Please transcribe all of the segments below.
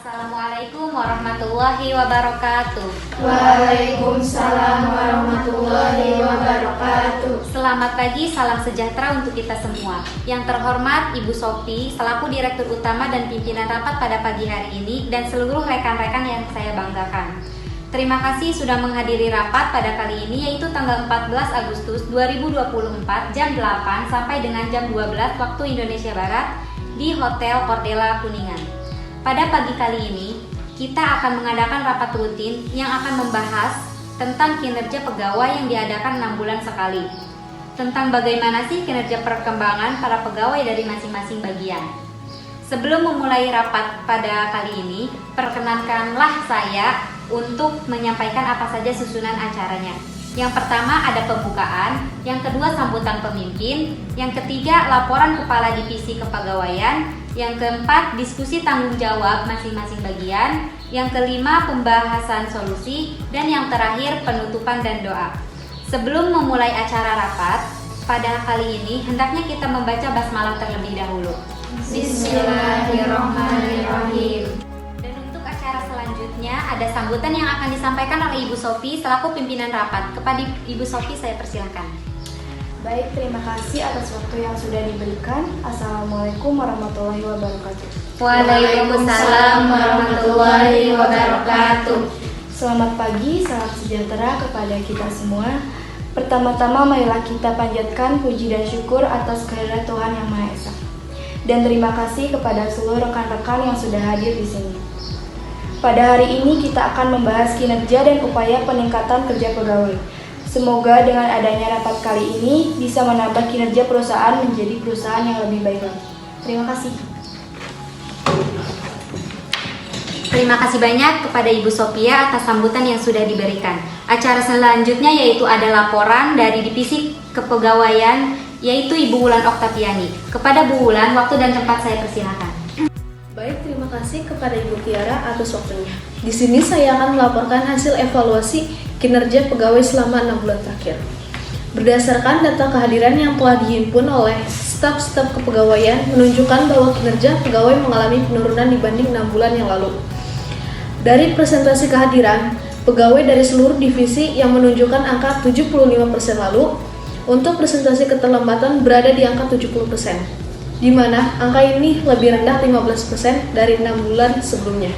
Assalamualaikum warahmatullahi wabarakatuh. Waalaikumsalam warahmatullahi wabarakatuh. Selamat pagi, salam sejahtera untuk kita semua. Yang terhormat Ibu Sofi selaku Direktur Utama dan Pimpinan Rapat pada pagi hari ini dan seluruh rekan-rekan yang saya banggakan. Terima kasih sudah menghadiri rapat pada kali ini, yaitu tanggal 14 Agustus 2024 jam 8 sampai dengan jam 12 waktu Indonesia Barat di Hotel Cordela Kuningan. Pada pagi kali ini, kita akan mengadakan rapat rutin yang akan membahas tentang kinerja pegawai yang diadakan 6 bulan sekali. Tentang bagaimana sih kinerja perkembangan para pegawai dari masing-masing bagian. Sebelum memulai rapat pada kali ini, perkenankanlah saya untuk menyampaikan apa saja susunan acaranya. Yang pertama ada pembukaan, yang kedua sambutan pemimpin, yang ketiga laporan kepala divisi kepegawaian, yang keempat diskusi tanggung jawab masing-masing bagian, yang kelima pembahasan solusi, dan yang terakhir penutupan dan doa. Sebelum memulai acara rapat, pada kali ini hendaknya kita membaca basmalah terlebih dahulu. Bismillahirrahmanirrahim. Dan untuk acara selanjutnya ada sambutan yang akan disampaikan oleh Ibu Sofi selaku pimpinan rapat. Kepada Ibu Sofi saya persilahkan. Baik, terima kasih atas waktu yang sudah diberikan. Assalamualaikum warahmatullahi wabarakatuh. Waalaikumsalam warahmatullahi wabarakatuh. Selamat pagi, salam sejahtera kepada kita semua. Pertama-tama marilah kita panjatkan puji dan syukur atas kehadirat Tuhan Yang Maha Esa. Dan terima kasih kepada seluruh rekan-rekan yang sudah hadir di sini. Pada hari ini kita akan membahas kinerja dan upaya peningkatan kerja pegawai. Semoga dengan adanya rapat kali ini bisa menambah kinerja perusahaan menjadi perusahaan yang lebih baik lagi. Terima kasih. Terima kasih banyak kepada Ibu Sophia atas sambutan yang sudah diberikan. Acara selanjutnya yaitu ada laporan dari Divisi Kepegawaian, yaitu Ibu Wulan Oktaviani. Kepada Bu Wulan, waktu dan tempat saya persilakan. Baik, terima kasih kepada Ibu Tiara atas waktunya. Di sini saya akan melaporkan hasil evaluasi kinerja pegawai selama 6 bulan terakhir. Berdasarkan data kehadiran yang telah dihimpun oleh staf-staf kepegawaian menunjukkan bahwa kinerja pegawai mengalami penurunan dibanding 6 bulan yang lalu. Dari presentasi kehadiran, pegawai dari seluruh divisi yang menunjukkan angka 75% lalu, untuk presentasi keterlambatan berada di angka 70%, di mana angka ini lebih rendah 15% dari 6 bulan sebelumnya.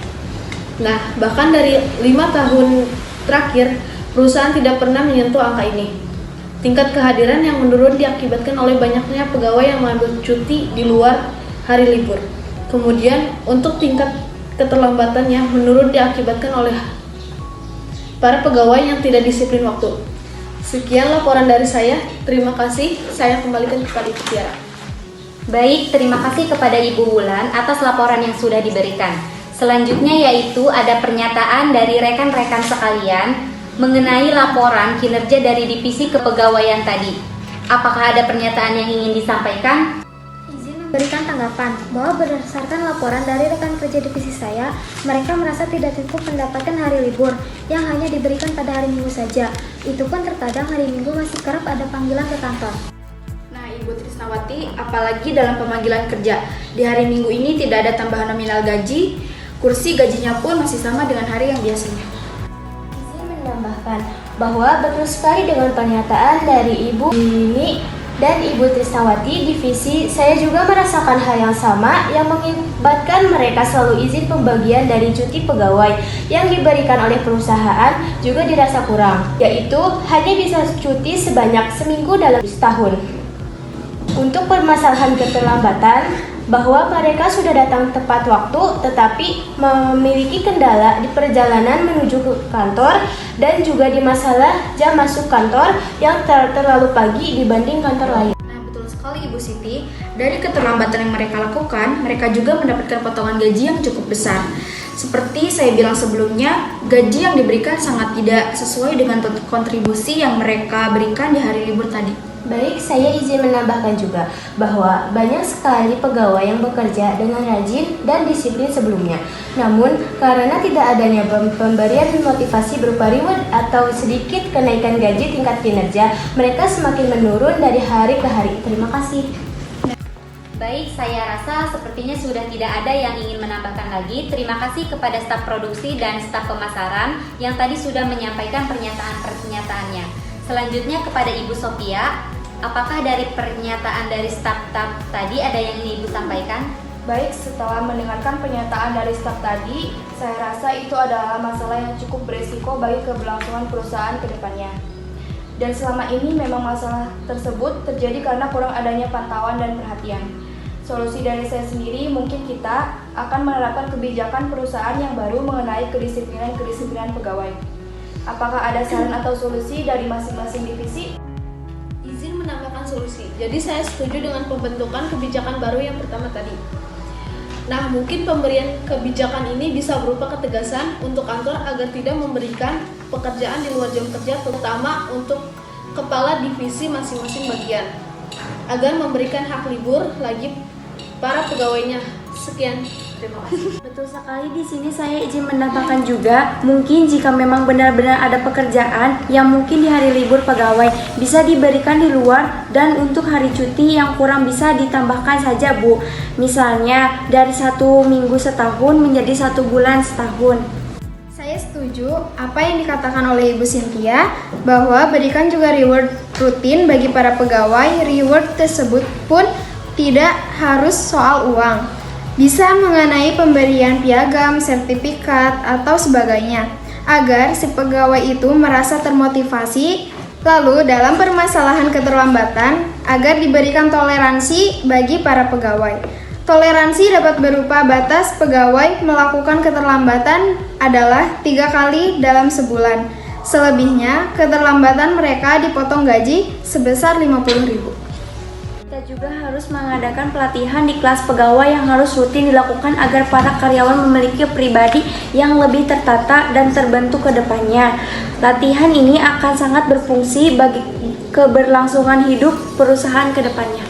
Nah, bahkan dari 5 tahun terakhir, perusahaan tidak pernah menyentuh angka ini. Tingkat kehadiran yang menurun diakibatkan oleh banyaknya pegawai yang mengambil cuti di luar hari libur. Kemudian, untuk tingkat keterlambatan yang menurun diakibatkan oleh para pegawai yang tidak disiplin waktu. Sekian laporan dari saya. Terima kasih. Saya kembalikan kepada Ibu Tiara. Baik, terima kasih kepada Ibu Wulan atas laporan yang sudah diberikan. Selanjutnya yaitu ada pernyataan dari rekan-rekan sekalian mengenai laporan kinerja dari divisi kepegawaian tadi. Apakah ada pernyataan yang ingin disampaikan? Izin memberikan tanggapan bahwa berdasarkan laporan dari rekan kerja divisi saya, mereka merasa tidak cukup mendapatkan hari libur yang hanya diberikan pada hari Minggu saja. Itu pun terkadang hari Minggu masih kerap ada panggilan ke kantor. Ibu Trisnawati, apalagi dalam pemanggilan kerja. Di hari Minggu ini tidak ada tambahan nominal gaji, kursi gajinya pun masih sama dengan hari yang biasanya. Izin menambahkan bahwa betul sekali dengan pernyataan dari Ibu Nini dan Ibu Trisnawati divisi, saya juga merasakan hal yang sama yang mengakibatkan mereka selalu izin pembagian dari cuti pegawai yang diberikan oleh perusahaan juga dirasa kurang, yaitu hanya bisa cuti sebanyak seminggu dalam setahun. Untuk permasalahan keterlambatan, bahwa mereka sudah datang tepat waktu tetapi memiliki kendala di perjalanan menuju ke kantor dan juga di masalah jam masuk kantor yang terlalu pagi dibanding kantor lain. Nah, betul sekali Ibu Siti. Dari keterlambatan yang mereka lakukan, mereka juga mendapatkan potongan gaji yang cukup besar. Seperti saya bilang sebelumnya, gaji yang diberikan sangat tidak sesuai dengan kontribusi yang mereka berikan di hari libur tadi. Baik, saya izin menambahkan juga bahwa banyak sekali pegawai yang bekerja dengan rajin dan disiplin sebelumnya. Namun, karena tidak adanya pemberian motivasi berupa reward atau sedikit kenaikan gaji tingkat kinerja, mereka semakin menurun dari hari ke hari. Terima kasih. Baik, saya rasa sepertinya sudah tidak ada yang ingin menambahkan lagi. Terima kasih kepada staf produksi dan staf pemasaran yang tadi sudah menyampaikan pernyataan-pernyataannya. Selanjutnya kepada Ibu Sophia, apakah dari pernyataan dari staf tadi ada yang ingin Ibu sampaikan? Baik, setelah mendengarkan pernyataan dari staf tadi, saya rasa itu adalah masalah yang cukup beresiko bagi keberlangsungan perusahaan ke depannya. Dan selama ini memang masalah tersebut terjadi karena kurang adanya pantauan dan perhatian. Solusi dari saya sendiri, mungkin kita akan menerapkan kebijakan perusahaan yang baru mengenai kedisiplinan pegawai. Apakah ada saran atau solusi dari masing-masing divisi? Izin menambahkan solusi. Jadi saya setuju dengan pembentukan kebijakan baru yang pertama tadi. Nah, mungkin pemberian kebijakan ini bisa berupa ketegasan untuk kantor agar tidak memberikan pekerjaan di luar jam kerja, terutama untuk kepala divisi masing-masing bagian, agar memberikan hak libur lagi para pegawainya. Sekian, terima kasih. Betul sekali, di sini saya izin menambahkan juga, mungkin jika memang benar-benar ada pekerjaan yang mungkin di hari libur pegawai bisa diberikan di luar, dan untuk hari cuti yang kurang bisa ditambahkan saja Bu. Misalnya dari 1 minggu setahun menjadi 1 bulan setahun. Saya setuju apa yang dikatakan oleh Ibu Cynthia bahwa berikan juga reward rutin bagi para pegawai. Reward tersebut pun tidak harus soal uang. Bisa mengenai pemberian piagam, sertifikat, atau sebagainya, agar si pegawai itu merasa termotivasi. Lalu dalam permasalahan keterlambatan, agar diberikan toleransi bagi para pegawai. Toleransi dapat berupa batas pegawai melakukan keterlambatan adalah 3 kali dalam sebulan. Selebihnya, keterlambatan mereka dipotong gaji sebesar 50.000. Kita juga harus mengadakan pelatihan di kelas pegawai yang harus rutin dilakukan agar para karyawan memiliki pribadi yang lebih tertata dan terbentuk ke depannya. Latihan ini akan sangat berfungsi bagi keberlangsungan hidup perusahaan ke depannya.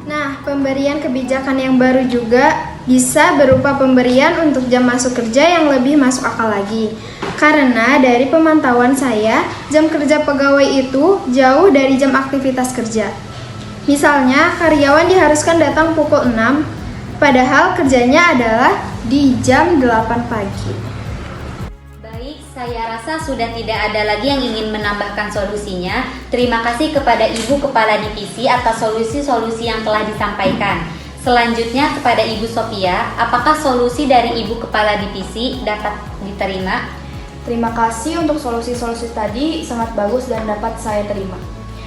Nah, pemberian kebijakan yang baru juga bisa berupa pemberian untuk jam masuk kerja yang lebih masuk akal lagi. Karena dari pemantauan saya, jam kerja pegawai itu jauh dari jam aktivitas kerja. Misalnya, karyawan diharuskan datang pukul 6, padahal kerjanya adalah di jam 8 pagi. Baik, saya rasa sudah tidak ada lagi yang ingin menambahkan solusinya. Terima kasih kepada Ibu Kepala Divisi atas solusi-solusi yang telah disampaikan. Selanjutnya kepada Ibu Sophia, apakah solusi dari Ibu Kepala Divisi dapat diterima? Terima kasih untuk solusi-solusi tadi, sangat bagus dan dapat saya terima.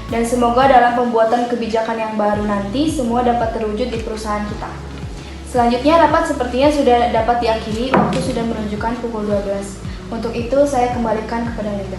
Dan semoga dalam pembuatan kebijakan yang baru nanti semua dapat terwujud di perusahaan kita. Selanjutnya rapat sepertinya sudah dapat diakhiri, waktu sudah menunjukkan pukul 12. Untuk itu saya kembalikan kepada Lida.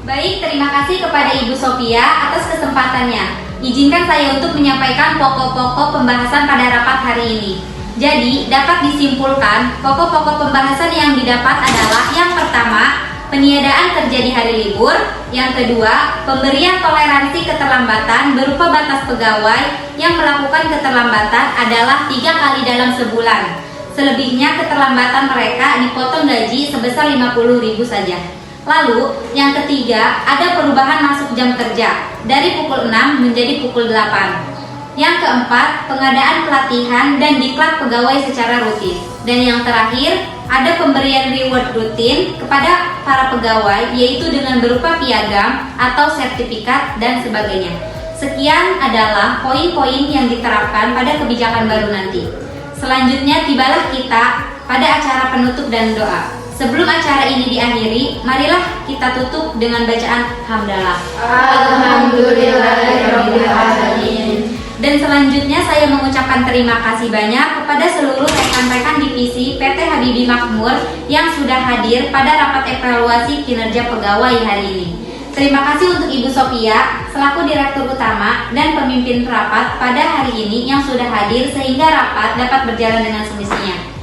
Baik, terima kasih kepada Ibu Sophia atas kesempatannya. Izinkan saya untuk menyampaikan pokok-pokok pembahasan pada rapat hari ini. Jadi, dapat disimpulkan pokok-pokok pembahasan yang didapat adalah yang pertama, peniadaan kerja di hari libur. Yang kedua, pemberian toleransi keterlambatan berupa batas pegawai yang melakukan keterlambatan adalah 3 kali dalam sebulan. Selebihnya keterlambatan mereka dipotong gaji sebesar 50.000 saja. Lalu, yang ketiga, ada perubahan masuk jam kerja dari pukul 6 menjadi pukul 8. Yang keempat, pengadaan pelatihan dan diklat pegawai secara rutin. Dan yang terakhir, ada pemberian reward rutin kepada para pegawai, yaitu dengan berupa piagam atau sertifikat dan sebagainya. Sekian adalah poin-poin yang diterapkan pada kebijakan baru nanti. Selanjutnya tibalah kita pada acara penutup dan doa. Sebelum acara ini diakhiri, marilah kita tutup dengan bacaan hamdalah. Alhamdulillahirabbil alamin. Dan selanjutnya saya mengucapkan terima kasih banyak kepada seluruh rekan-rekan divisi PT Habibie Makmur yang sudah hadir pada rapat evaluasi kinerja pegawai hari ini. Terima kasih untuk Ibu Sophia selaku Direktur Utama dan pemimpin rapat pada hari ini yang sudah hadir sehingga rapat dapat berjalan dengan semestinya.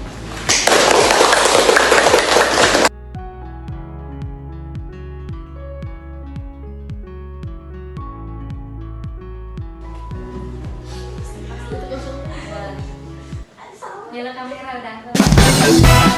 Nyala kamera udah.